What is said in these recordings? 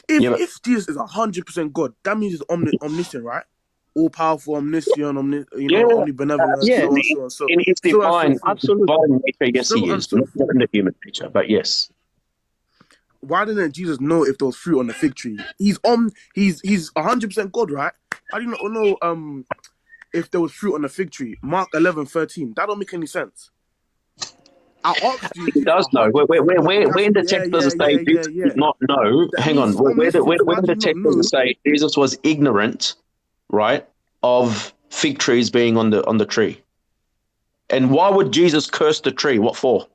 If Yeah, but if Jesus is 100% God, that means he's omniscient, right? All powerful, omniscient, yeah, omnibenevolent, Yeah, so on, so on, so in his so on and so divine forth. absolutely. nature, yes, So he and is. so Not forth. in the human nature, but yes. Why didn't Jesus know if there was fruit on the fig tree? He's 100% God, right? How do you not know if there was fruit on the fig tree? Mark 11:13. That don't make any sense. I asked you if He Jesus does know. 100% God. You Where in answered, the yeah, text does yeah, it say yeah, yeah, Jesus yeah. did not know? That Hang means on. he's omniscient. So Where how in do the you not text does it know? say Jesus was ignorant, right, of fig trees being on the tree? And why would Jesus curse the tree? What for?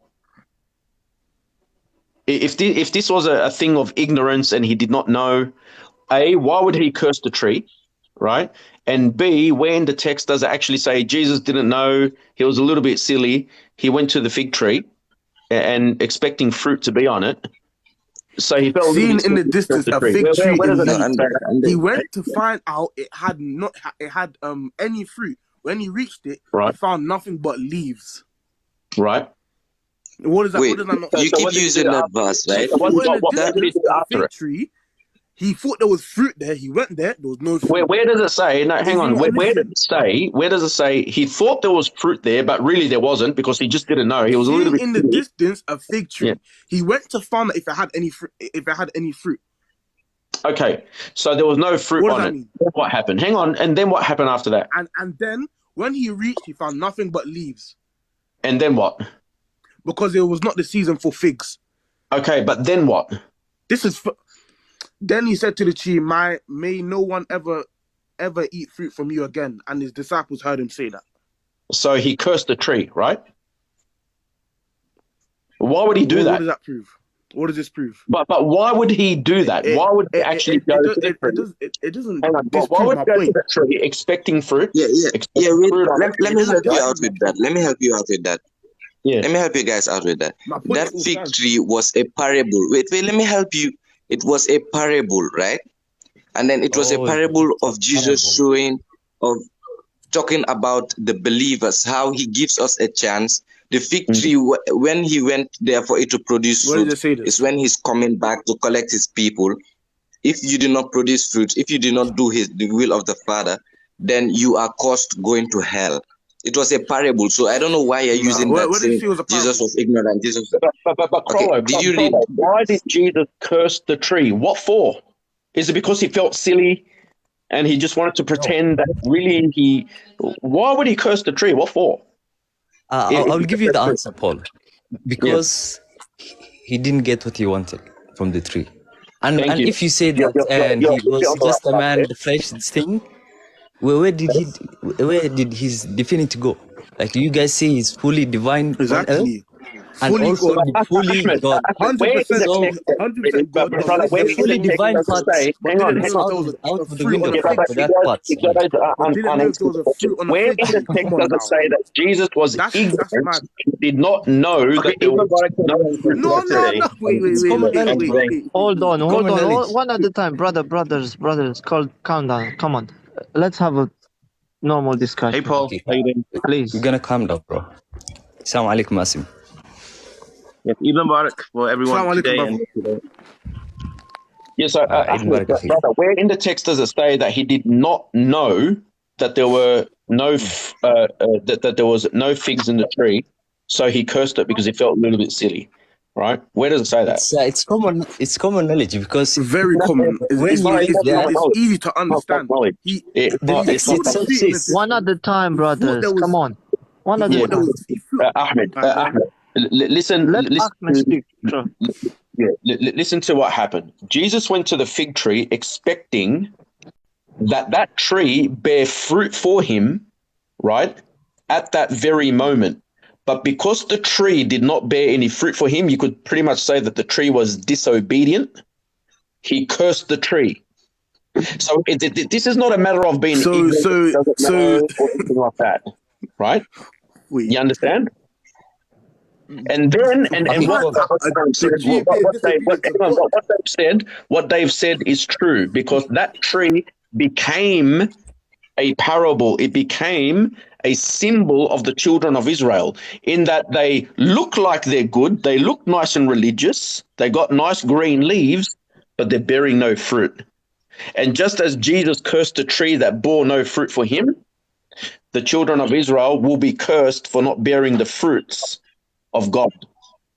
If this was a thing of ignorance and he did not know, A, why would he curse the tree, right? And B, where in the text does it actually say Jesus didn't know, he was a little bit silly, he went to the fig tree and expecting fruit to be on it, so he felt a little Seen bit in silly the to curse distance the a tree. fig tree Where does in it No, actually leaf. say that? He went to find out it had any fruit. When he reached it, he Right, found nothing but leaves. right. What is that? What wait. does that not So, You say? so keep what did he do using that after? verse, He right? So saw in the That what did he distance do a after fig it? tree. He thought there was fruit there. He went there. There was no fruit. Where does it say? No, hang Is he on. not Where does omniscient? it say? Where does it say he thought there was fruit there, but really there wasn't because he just didn't know. He was a little Seeing bit in the silly. distance a fig Yeah. tree. He went to find out if it had any fruit. If it had any fruit. Okay. So there was no fruit What does on that it. mean? Then what happened? Hang on. And then what happened after that? And then when he reached, he found nothing but leaves And then what? because it was not the season for figs. Okay, but then what? This is. Then he said to the tree, may no one ever eat fruit from you again. And his disciples heard him say that. So he cursed the tree, right? Why would he do What that? does that prove? What does this prove? But why would he do that? It Why would he actually go to the tree? it doesn't Hang on. Why disprove would my he go to point. the tree expecting fruit? yeah, yeah, yeah. Expecting Wait, fruit on let it, me It doesn't help you right? out disprove my with that. point. Let me help you out with that. Yeah. Let me help you guys out with that. My point That still fig stands. tree was a parable. Wait, let me help you. It was a parable, right? And then it was a Oh, parable it's a of Jesus parable. showing, of talking about the believers, how he gives us a chance. The fig Mm. tree, when he went there for it to produce Where did fruit, it say is this? when he's coming back to collect his people. If you do not produce fruit, if you do not do the will of the Father, then you are caused going to hell. It was a parable, so I don't know why you're Nah, using that where did it saying say it was a Jesus parable? was ignorant. Jesus. But Okay, Crollo, did you read? why did Jesus curse the tree? What for? Is it because he felt silly and he just wanted to No. pretend that really he? Why would he curse the tree? What for? I'll give you the answer, Paul. Yeah. Because he didn't get what he wanted from the tree. Thank And you. if you say You're, that and you're, he was you're on the just a right path man there. in the flesh, this thing, where did his divinity go? Like you guys say he's fully divine on earth Exactly. and Fully also God. fully Ahmed, God. where in the So text, 100% but God, brother, where the in the fully omniscient, text divine does it part say? but Hang on, didn't hang know it's if on. there out was of, out a of the fruit on window a Yeah, but fig for tree. that part. you Man. guys are But didn't know if there was a uneducated. fruit on a Where fig in the tree. text Come on does it now. say that Jesus was That's ignorant, mad. he did not know that there was no fruit on No, the no, tree? no. Wait, It's common knowledge, bro. Hold on, Common knowledge. one at a time, brothers, calm down. Come on, let's have a normal discussion. Hey Paul, Okay, how you doing? we're Please. gonna calm down, bro. Assalamu alaikum, Asim. Yes, Ibn Barak for everyone Salam alaikum, today brother. and yesterday. Yes, so Eid Ahmed, Mubarak, akhi. brother, where in the text does it say that he did not know that there were that there was no figs in the tree, so he cursed it because he felt a little bit silly, right? Where does it say that? It's common knowledge because Very common. when It's you not, live there, It's knowledge. easy to It's not understand. knowledge. He the It's text not saw a itself knowledge. tree in the says One at distance. a time, He thought brothers. there was. Come on. One He at a thought there time. was. He thought. Ahmed, Alright, go on. listen, Let listen, Ahmed speak. Sure. yeah, listen to what happened. Jesus went to the fig tree expecting that tree bear fruit for him, right, at that very moment. But because the tree did not bear any fruit for him, you could pretty much say that the tree was disobedient. He cursed the tree. So this is not a matter of being So ignorant, so doesn't so. know, or anything like that, right? Wait. You understand? And then and okay. what Paul, The said, tree being disobedient to God. what they've said is true because that tree became a parable. It became a symbol of the children of Israel in that they look like they're good, they look nice and religious, they got nice green leaves, but they're bearing no fruit. And just as Jesus cursed a tree that bore no fruit for him, the children of Israel will be cursed for not bearing the fruits of God.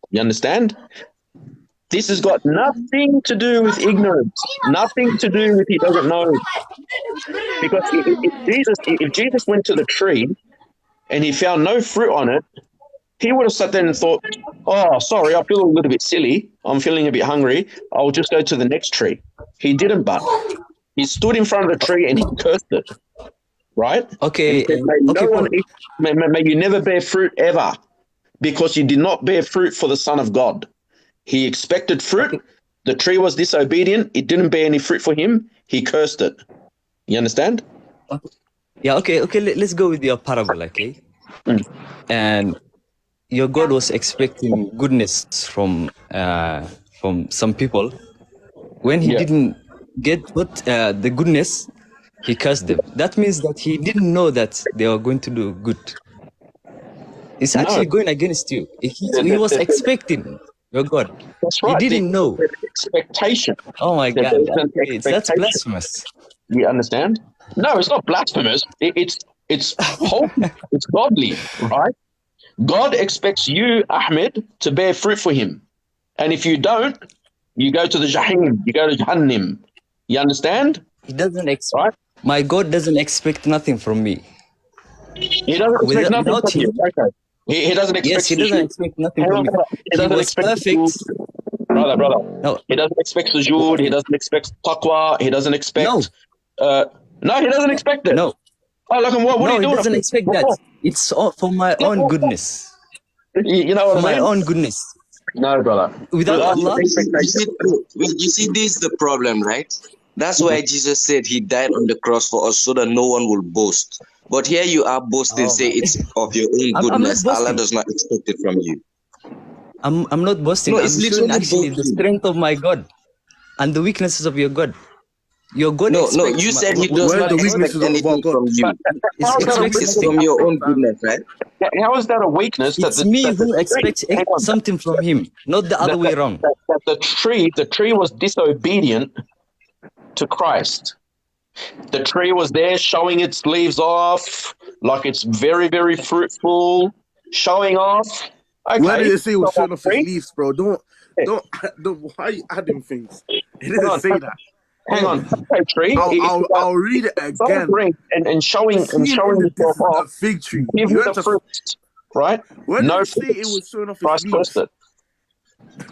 You understand? This has got nothing to do with ignorance, nothing to do with he doesn't know. Because if Jesus went to the tree and he found no fruit on it, he would have sat there and thought, oh, sorry, I feel a little bit silly. I'm feeling a bit hungry. I'll just go to the next tree. He didn't, but he stood in front of the tree and he cursed it, right? Okay, Said, may you never bear fruit ever, because you did not bear fruit for the Son of God. He expected fruit. Okay. The tree was disobedient. It didn't bear any fruit for him. He cursed it. You understand? Yeah, okay. Let's go with your parable, okay? And your God was expecting goodness from some people. When he didn't get the goodness, he cursed them. That means that he didn't know that they were going to do good. It's actually going against you. He was expecting your God. That's right. He didn't know. Expectation. Oh my God, that's Expectation. blasphemous. You understand? No, it's not blasphemous. It's holy. It's godly, right? God expects you, Ahmed, to bear fruit for him. And if you don't, you go to the Jahim, you go to Jahannam. You understand? He doesn't expect. Right? My God doesn't expect nothing from me. He doesn't expect nothing without from you. him. Okay. He doesn't expect Yes, he doesn't expect nothing from me. He doesn't was expect perfect. Brother. No. He doesn't expect sujood. He doesn't expect taqwa. He doesn't expect. No, he doesn't expect it. No. Oh, look, what are you doing? He doesn't expect that. It's all for my own goodness. You know what For I mean? my own goodness. No, brother. Without Allah. You see, this is the problem, right? That's why Jesus said he died on the cross for us so that no one will boast. But here you are boasting, say it's of your own goodness. Allah does not expect it from you. I'm not boasting. No, I'm it's showing literally actually the boasting. strength of my God and the weaknesses of your God. Your God No, expects you said he does Where's not the expect weaknesses of our anything God? from you. expects It's nothing. from your own goodness, right? How is that a weakness? It's me who expects something from him, not the other way around. The tree was disobedient to Christ. The tree was there showing its leaves off, like it's very, very fruitful, showing off. Okay. Where did it say it was so showing off his leaves, bro? Don't. Why are you adding things? It didn't say that. Hang on. Okay, tree. I'll read it again. And showing Seeing in the yourself distance off. a fig tree. Give You me went the to fruit, right? where did No it say it fruits. was showing off his Christ leaves? cursed it.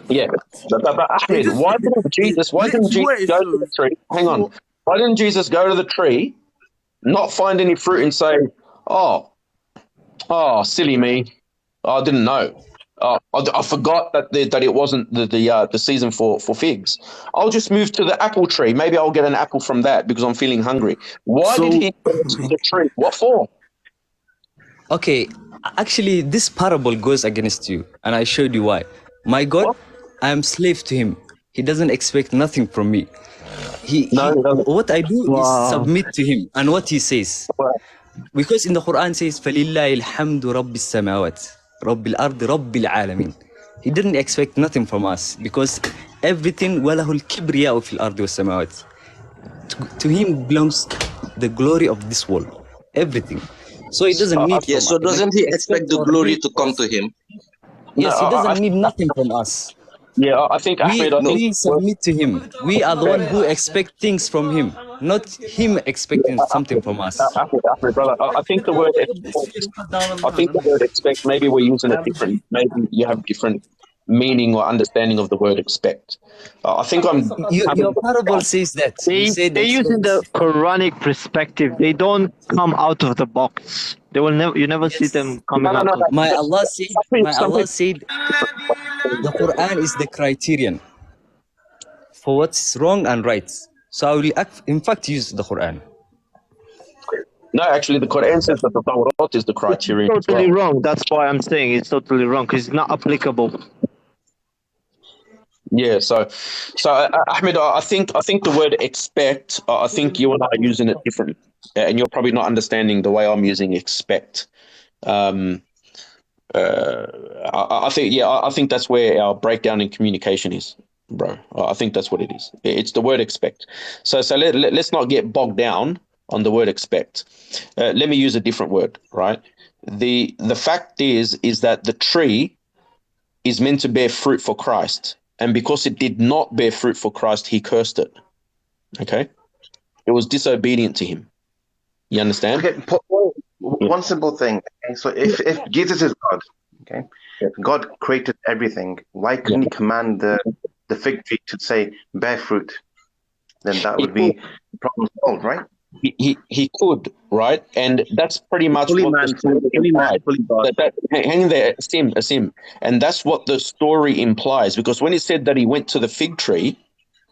Yeah. But Ahmed, why didn't Jesus go to the tree? Hang on. Why didn't Jesus go to the tree, not find any fruit, and say, "Oh, silly me, I didn't know. I forgot that it wasn't the season for figs. I'll just move to the apple tree. Maybe I'll get an apple from that because I'm feeling hungry." Why did he go to the tree? What for? Okay, actually, this parable goes against you, and I showed you why. My God, I am slave to him. He doesn't expect nothing from me. What I do is submit to him and what he says. Because in the Quran says, فَلِلَّهِ الْحَمْدُ رَبِّ السَّمَاوَاتِ رَبِّ الْأَرْضِ رَبِّ الْعَالَمِينَ. He didn't expect nothing from us because everything وَلَهُ الْكِبْرِيَاءُ فِي الْأَرْضِ وَالسَّمَاوَاتِ. To him belongs the glory of this world. Everything. So he doesn't need from so doesn't he expect the glory to come to him? Yes, he doesn't need nothing from us. Yeah, I think Ahmed. We submit to him. We are the one who expect things from him, not him expecting something from us. Ahmed, brother, I think the word expect, maybe we're using it different. Maybe you have different meaning or understanding of the word expect. I think your parable says that. They're using the Quranic perspective. They don't come out of the box. They will never. You never see them coming out. My Allah said, the Quran is the criterion for what's wrong and right. So I will, in fact, use the Quran. No, actually, the Quran says that the Tawrat is the criterion. It's totally wrong. That's why I'm saying it's totally wrong because it's not applicable. Yeah, so Ahmed, I think the word expect, I think you and I are using it different, and you're probably not understanding the way I'm using expect. I think that's where our breakdown in communication is. bro. I think that's what it is. It's the word expect. So let's not get bogged down on the word expect. Let me use a different word, right? The fact is that the tree is meant to bear fruit for Christ, and because it did not bear fruit for Christ, he cursed it. Okay, it was disobedient to him. You understand? Okay, one simple thing. Okay? So if Jesus is God, okay, God created everything. Why couldn't he command the fig tree to say bear fruit? Then that would be problem solved, right? He could, right? And that's pretty much Fully what man, the story fully man, implies. fully God. Hang in there, Asim. And that's what the story implies. Because when he said that he went to the fig tree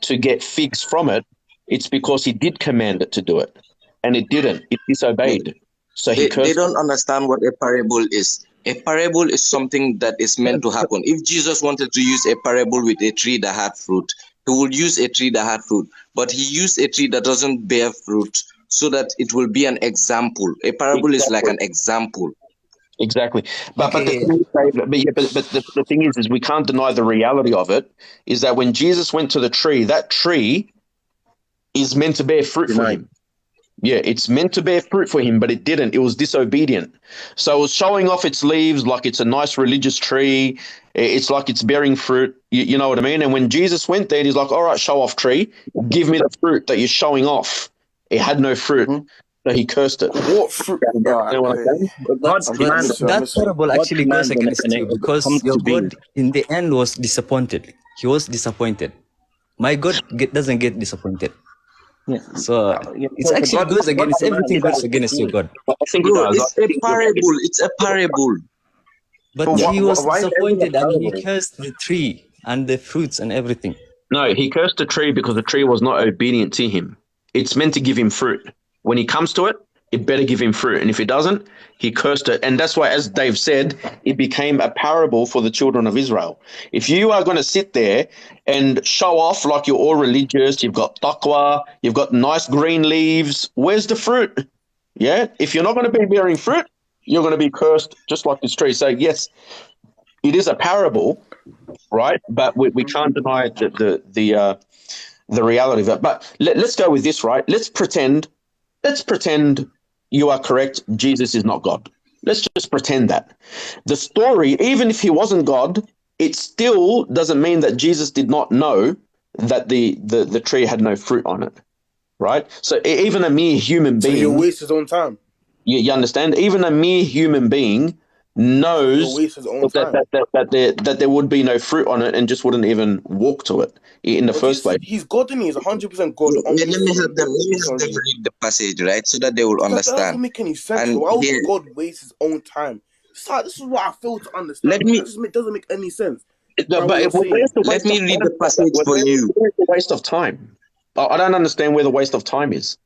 to get figs from it, it's because he did command it to do it. And it didn't. It disobeyed. So he cursed. They don't understand what a parable is. A parable is something that is meant to happen. If Jesus wanted to use a parable with a tree that had fruit, he would use a tree that had fruit. But he used a tree that doesn't bear fruit so that it will be an example. A parable is like an example. Exactly. But Okay. the thing is we can't deny the reality of it, is that when Jesus went to the tree, that tree is meant to bear fruit for him. Yeah, it's meant to bear fruit for him, but it didn't. It was disobedient. So it was showing off its leaves like it's a nice religious tree. It's like it's bearing fruit. You know what I mean? And when Jesus went there, he's like, all right, show off tree. Give me the fruit that you're showing off. It had no fruit. So he cursed it. What fruit? But that parable actually goes against you because your God in the end was disappointed. He was disappointed. My God doesn't get disappointed. Yeah. So it's actually goes against everything goes against your God. Bro, it's a parable. It's a parable. But he was disappointed and he cursed the tree and the fruits and everything. No, he cursed the tree because the tree was not obedient to him. It's meant to give him fruit. When he comes to it, it better give him fruit. And if it doesn't, he cursed it. And that's why, as Dave said, it became a parable for the children of Israel. If you are going to sit there and show off like you're all religious, you've got taqwa, you've got nice green leaves, where's the fruit? Yeah. If you're not going to be bearing fruit, you're going to be cursed just like this tree. So yes, it is a parable, right? But we can't deny the reality of it. But let's go with this, right? Let's pretend you are correct. Jesus is not God. Let's just pretend that. The story, even if he wasn't God, it still doesn't mean that Jesus did not know that the tree had no fruit on it, right? So even a mere human being... So he'll waste his own time. You understand? Even a mere human being knows that there would be no fruit on it and just wouldn't even walk to it in the first place. He's God and he's 100% God. Let me have them read the passage, right? So that they will understand. That doesn't make any sense. Why would God waste his own time? This is what I fail to understand. It doesn't make any sense. No, but let me read the passage for you. Where's the waste of time? I don't understand where the waste of time is.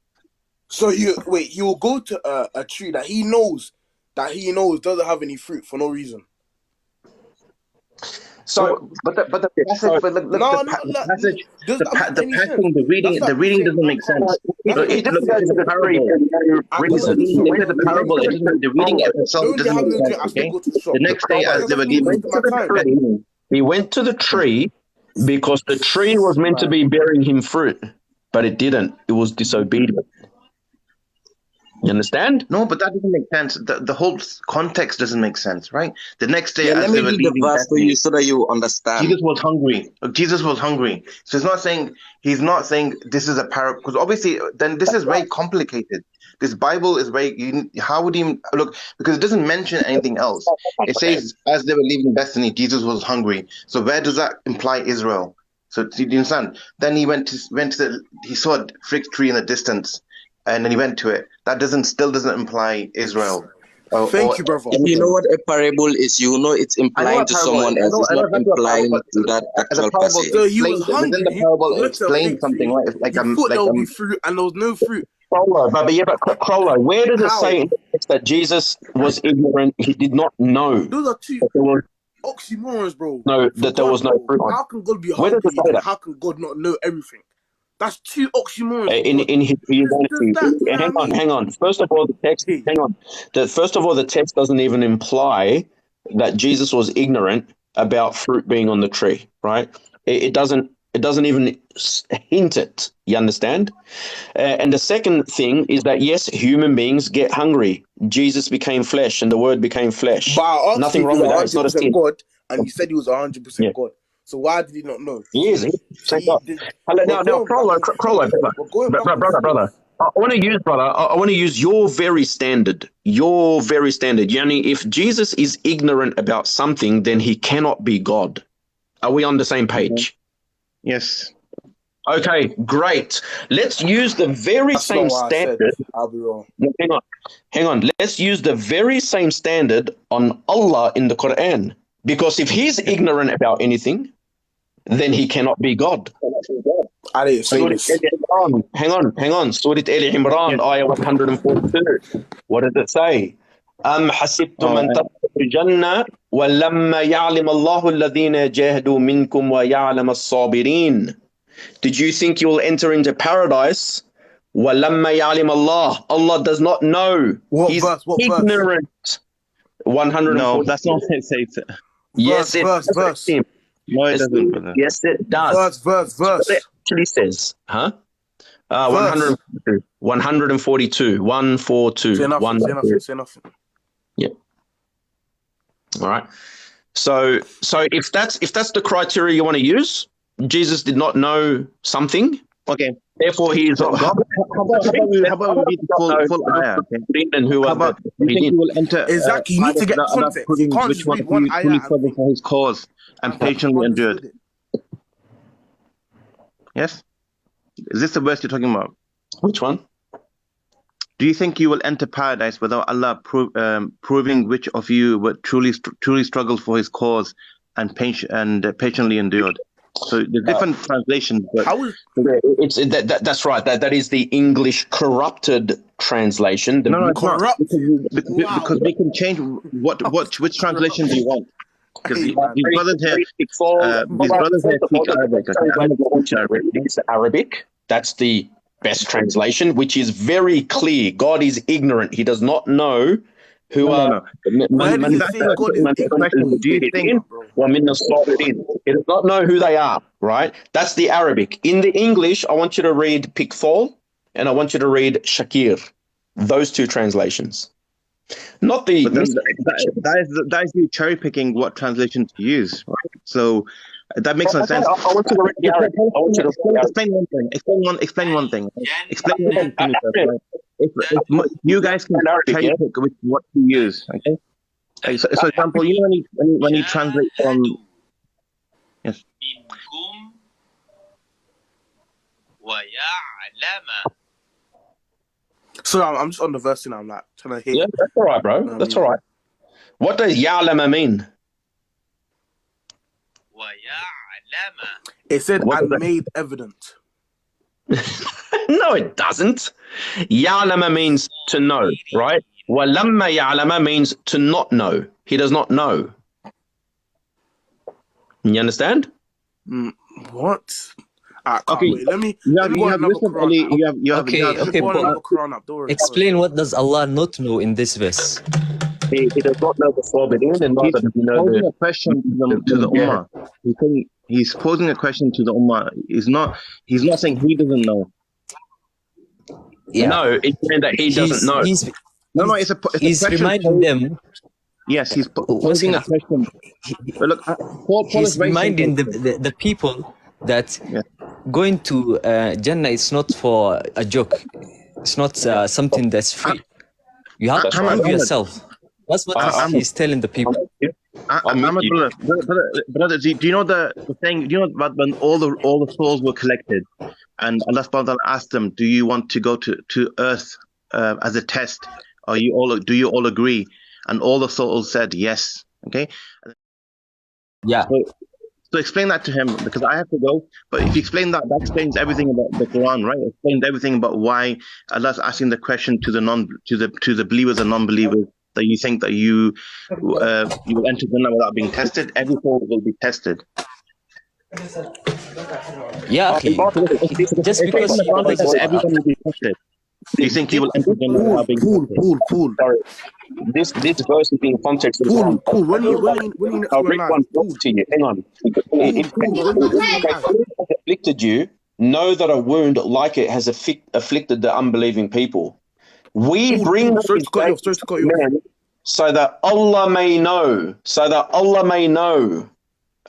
So he will go to a tree that he knows doesn't have any fruit for no reason. So, but the passage, the reading doesn't make sense. The parable, the reading itself doesn't make sense. Okay. The next day, as they were leaving, he went to the tree because the tree was meant to be bearing him fruit, but it didn't. It was disobedient. You understand? No, but that doesn't make sense. The whole context doesn't make sense, right? The next day, let me read the verse for you so that you understand. Jesus was hungry. So he's not saying this is a parable, because obviously then this is very complicated. This Bible is how would you look? Because it doesn't mention anything else. It says, as they were leaving Bethany, Jesus was hungry. So where does that imply Israel? So do you understand? Then he he saw a fig tree in the distance, and then he went to it. That still doesn't imply Israel. Thank you, brother. If you know what a parable is, you know it's implying to someone else. It's not implying to that actual passage. So he was hungry. Within the parable, it explains something like there will be fruit, and there was no fruit. Crowler, where does it say that Jesus was ignorant? He did not know. Those are two oxymorons, bro. No, that there was no fruit. How can God be hungry? How can God not know everything? That's two oxymorons. In his humanity. Hang on. First of all, the text. Hang on. First of all, the text doesn't even imply that Jesus was ignorant about fruit being on the tree, right? It doesn't It doesn't even hint it. You understand? And the second thing is that, yes, human beings get hungry. Jesus became flesh and the word became flesh. But I asked Nothing you if wrong he with that. was It's not a 100% sin. God, and you said he was Yeah. 100% God. So why did he not know? He is. See, God. Now, Crowler, brother. I want to use, brother. I want to use your very standard. Your very standard. Yani, if Jesus is ignorant about something, then he cannot be God. Are we on the same page? Yes. Okay, great. Let's use the very That's same not what I said. standard. I'll be wrong. Hang on. Let's use the very same standard on Allah in the Quran. Because if he's ignorant about anything, then he cannot be God. I didn't say Surah this. Al Imran. Hang on. Surah Al Imran, ayah 142. What does it say? أم حسبتم أن تدخلوا الجنة ولما يعلم الله الذين جاهدوا منكم ويعلم الصابرين. Did you think you will enter into paradise? وَلَمَّا يَعْلِمَ اللَّهُ. Allah does not know. He's ignorant. 140. No, that's not what it says. Yes, verse. No, it doesn't, brother. Yes, it does. Verse. It actually says, 142. 142. 142. Say nothing. Yeah. All right. So if that's the criteria you want to use, Jesus did not know something. Okay. Therefore, he is not God. How about we read the full ayah? Okay? And who How about you think he will enter? Exactly. You need to get context. You can't just read one ayah. Fully struggled for his cause and patiently endured. Yes. Is this the verse you're talking about? Which one? Do you think you will enter paradise without Allah proving which of you would truly struggled for his cause and patiently endured? So the different translations. But that's right. That is the English corrupted translation. No, it's corrupt. Because we can change which translation do you want? Because these brothers here speak Arabic. It's Arabic. That's the best translation, which is very clear. God is ignorant. He does not know who are. Where do you think God is ignorant? Do you think? He does not know who they are, right? That's the Arabic. In the English, I want you to read Pickfall and I want you to read Shakir. Those two translations. Not the. That is you cherry picking what translation to use, right? So that makes no sense. I want you to read the Arabic. I want you to explain one thing. Explain one thing. Explain one thing to me first, right? If you guys can cherry pick what to use, okay? So, for example, you know when you translate from yes. So I'm just on the verse and I'm like trying to hit. Yeah, that's all right, bro. That's all right. What does ya'lama mean? It said and made evident. No, it doesn't. Ya'lama means to know, right? Walamma ya'lama means to not know. He does not know. You understand? What? Okay, wait. Let me. Explain what does Allah not know in this verse. He does not know the forbidden, and neither does he know the question to the ummah. He's posing a question to the ummah. He's not saying he doesn't know. Yeah. No, it's saying that he doesn't know. It's a he's question reminding them. Yes, he's posing a question. But look, he's reminding the people that going to Jannah is not for a joke. It's not something that's free. You have to prove yourself. That's what he's telling the people. Brother, do you know the thing? Do you know about when all the souls were collected, and Allah subhanahu wa ta'ala asked them, "Do you want to go to earth as a test? Do you all agree?" And all the souls said yes. Okay. Yeah. So explain that to him, because I have to go. But if you explain that explains everything about the Quran, right? It explains everything about why Allah's asking the question to the believers and non-believers. That you think that you will enter Jannah without being tested. Every soul will be tested. Yeah, okay. Just because everyone will be tested. Do you think you will enter Jannah without being tested? Cool. Sorry. This verse is in context. Cool. When you I'll bring one to you. Hang on. afflicted you, know that a wound like it has afflicted the unbelieving people. We bring sorry these to cut you off. Sorry days to cut you off. men so that Allah may know. So that Allah may know.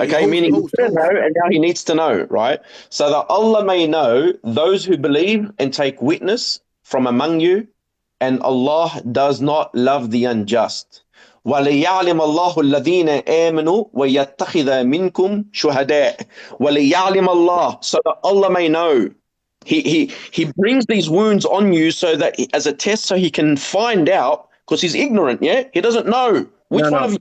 Okay, meaning he didn't know and now he needs to know, right? So that Allah may know those who believe and take witness from among you, and Allah does not love the unjust. وَلِيَعْلِمَ اللَّهُ الَّذِينَ آمَنُوا وَيَتَّخِذَ مِنْكُمْ شُهَدَاءَ وَلِيَعْلِمَ اللَّهُ, so that Allah may know. He brings these wounds on you so that as a test, so he can find out, because he's ignorant, yeah? He doesn't know which one of you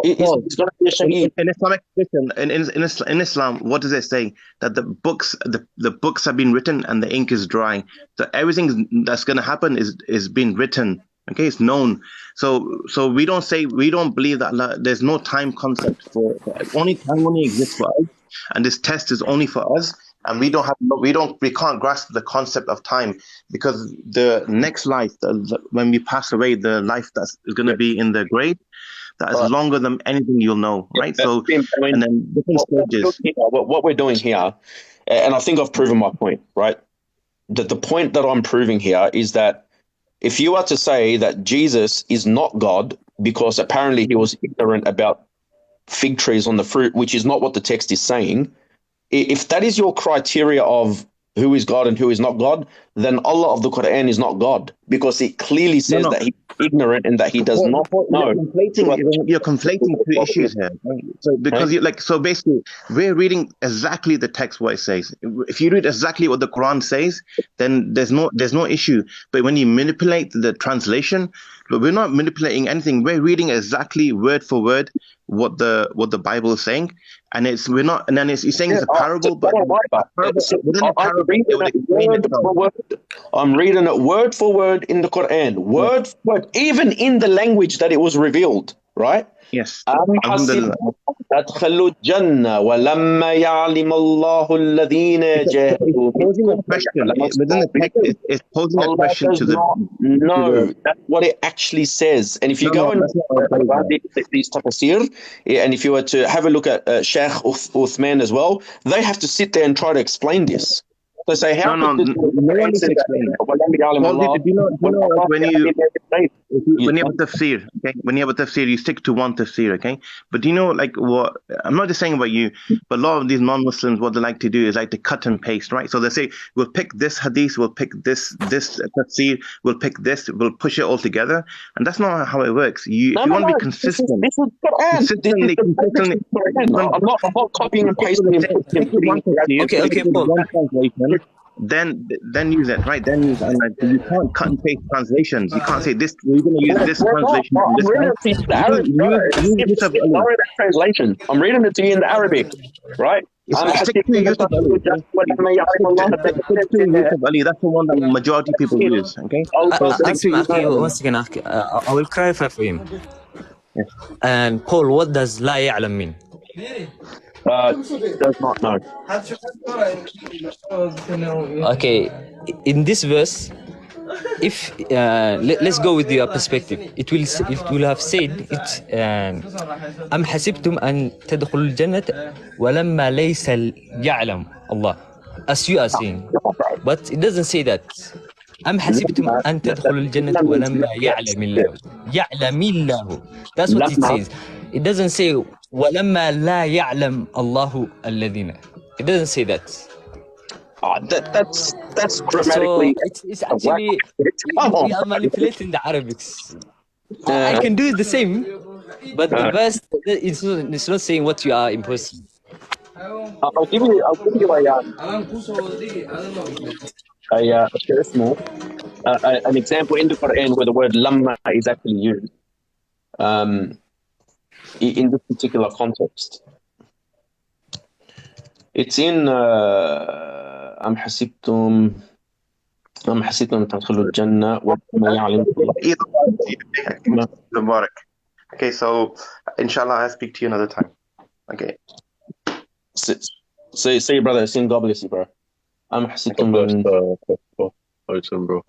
is going to be a shaheed. In Islamic tradition, in Islam, what does it say? That the books have been written and the ink is dry. So everything that's going to happen is being written. Okay, it's known. So we don't believe that there's no time concept for time only exists for us, and this test is only for us. And we can't grasp the concept of time, because the next life, when we pass away, the life that's going to be in the grave, that is longer than anything you'll know, right? So, and then different stages. What we're doing here, and I think I've proven my point, right? That the point that I'm proving here is that if you are to say that Jesus is not God because apparently he was ignorant about fig trees on the fruit, which is not what the text is saying, if that is your criteria of who is God and who is not God, then Allah of the Quran is not God, because it clearly says that he's ignorant and that he does not know. You're conflating two issues here. Right? So because so basically we're reading exactly the text what it says. If you read exactly what the Quran says, then there's no issue. But when you manipulate the translation, but we're not manipulating anything. We're reading exactly word for word what the Bible is saying, and he's saying it's a parable, but within a parable, it would explain itself. I'm reading it word for word in the Quran, word for word, even in the language that it was revealed, right? Yes. أدخلوا الجنة ولما يعلم الله الذين جاهدوا posing a question within the text. It's posing a question to the that's what it actually says. And if you go and read these tafsir, and if you were to have a look at Sheikh Uthman as well, they have to sit there and try to explain this. They say, how no one needs to explain that. Well, do you know when you have a tafsir, okay? When you have a tafsir, you stick to one tafsir, okay? But do you know, like, what? I'm not just saying about you, but a lot of these non-Muslims, what they like to do is like to cut and paste, right? So they say, we'll pick this hadith, we'll pick this tafsir, we'll pick this, we'll push it all together, and that's not how it works. If you want to be consistent, consistently. I'm not copying and pasting. Okay, Paul. Then use it, right? Then use it. Like, you can't cut and paste translations. You can't say this. We're going to use this translation. Translation. I'm reading it to you in the Arabic, right? Stick to Yusuf Ali. That's the one that majority people use. Okay. Once again, I will clarify for him. Yes. And Paul, what does لا يعلم mean? Does not know. Okay, in this verse, if let's go with your perspective, it will have said it. أم حسبتم أن تدخلوا الجنة ولما ليس يعلم Allah, as you are saying, but it doesn't say that. أم حسبتم أن تدخلوا الجنة ولما يعلم الله. يعلم الله. That's what it says. It doesn't say ولما لا يعلم الله الذين. It doesn't say that. That's grammatically. So it's actually we are manipulating the Arabics. I can do the same, but the verse it's not saying what you are imposing. I'll give you an example in the Quran where the word lamma is actually used in this particular context. It's in أم حسبتم تدخلوا الجنة وما يعلم الله. Okay, so inshallah I'll speak to you another time. Okay. Say brother, sin God bless you, bro. أم حسبتم bro.